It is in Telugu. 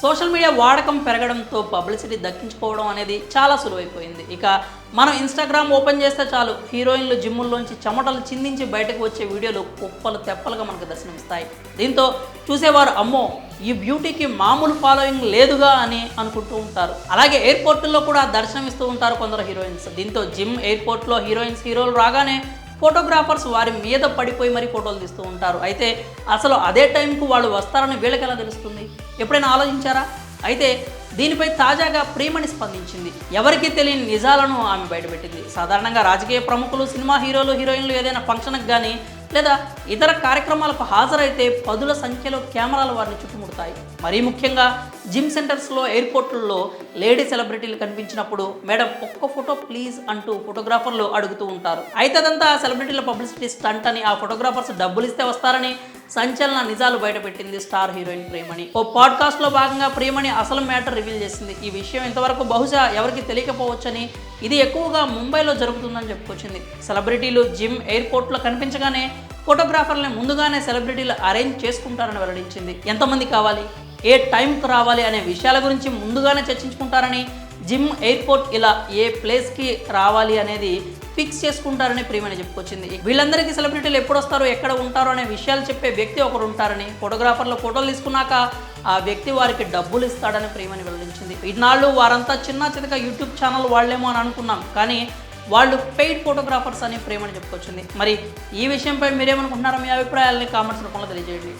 సోషల్ మీడియా వాడకం పెరగడంతో పబ్లిసిటీ దక్కించుకోవడం అనేది చాలా సులువైపోయింది. ఇక మనం ఇన్స్టాగ్రామ్ ఓపెన్ చేస్తే చాలు హీరోయిన్లు జిమ్ముల్లోంచి చెమటలు చిందించి బయటకు వచ్చే వీడియోలు కుప్పలు తెప్పలుగా మనకు దర్శనమిస్తాయి. దీంతో చూసేవారు అమ్మో ఈ బ్యూటీకి మామూలు ఫాలోయింగ్ లేదుగా అని అనుకుంటూ ఉంటారు. అలాగే ఎయిర్పోర్టుల్లో కూడా దర్శనమిస్తూ ఉంటారు కొందరు హీరోయిన్స్. దీంతో జిమ్ ఎయిర్పోర్ట్లో హీరోలు రాగానే ఫోటోగ్రాఫర్స్ వారి మీద పడిపోయి మరీ ఫోటోలు తీస్తూ ఉంటారు. అయితే అసలు అదే టైంకు వాళ్ళు వస్తారని వీళ్ళకి ఎలా తెలుస్తుంది? ఎప్పుడైనా ఆలోచించారా? అయితే దీనిపై తాజాగా ప్రియమణి స్పందించింది. ఎవరికీ తెలియని నిజాలను ఆమె బయటపెట్టింది. సాధారణంగా రాజకీయ ప్రముఖులు, సినిమా హీరోయిన్లు ఏదైనా ఫంక్షన్కి కానీ లేదా ఇతర కార్యక్రమాలకు హాజరైతే పదుల సంఖ్యలో కెమెరాలు వారిని చుట్టుముడతాయి. మరీ ముఖ్యంగా జిమ్ సెంటర్స్లో, ఎయిర్పోర్టుల్లో లేడీ సెలబ్రిటీలు కనిపించినప్పుడు మేడం ఒక్క ఫోటో ప్లీజ్ అంటూ ఫోటోగ్రాఫర్లు అడుగుతూ ఉంటారు. అయితే అదంతా సెలబ్రిటీల పబ్లిసిటీ స్టంట్ అని, ఆ ఫోటోగ్రాఫర్స్ డబ్బులు ఇస్తే వస్తారని సంచలన నిజాలు బయటపెట్టింది స్టార్ హీరోయిన్ ప్రియమణి. ఓ పాడ్కాస్ట్లో భాగంగా ప్రియమణి అసలు మ్యాటర్ రివీల్ చేసింది. ఈ విషయం ఇంతవరకు బహుశా ఎవరికి తెలియకపోవచ్చని, ఇది ఎక్కువగా ముంబైలో జరుగుతుందని చెప్పుకొచ్చింది. సెలబ్రిటీలు జిమ్, ఎయిర్పోర్ట్లో కనిపించగానే ఫోటోగ్రాఫర్లని ముందుగానే సెలబ్రిటీలు అరేంజ్ చేసుకుంటారని వెల్లడించింది. ఎంతమంది కావాలి, ఏ టైంకి రావాలి అనే విషయాల గురించి ముందుగానే చర్చించుకుంటారని, జిమ్, ఎయిర్పోర్ట్ ఇలా ఏ ప్లేస్కి రావాలి అనేది ఫిక్స్ చేసుకుంటారని ప్రియమణి చెప్పుకొచ్చింది. వీళ్ళందరికీ సెలబ్రిటీలు ఎప్పుడు వస్తారో, ఎక్కడ ఉంటారో అనే విషయాలు చెప్పే వ్యక్తి ఒకరు ఉంటారని, ఫోటోగ్రాఫర్లు ఫోటోలు తీసుకున్నాక ఆ వ్యక్తి వారికి డబ్బులు ఇస్తాడని ప్రియమణి వెల్లడించింది. ఇన్నాళ్ళు వారంతా చిన్న చితక యూట్యూబ్ ఛానల్ వాళ్ళేమో అని అనుకున్నాం, కానీ వాళ్ళు పెయిడ్ ఫోటోగ్రాఫర్స్ అని ప్రియమణి చెప్పుకొచ్చింది. మరి ఈ విషయంపై మీరేమనుకుంటున్నారో మీ అభిప్రాయాలని కామెంట్స్ రూపంలో తెలియజేయండి.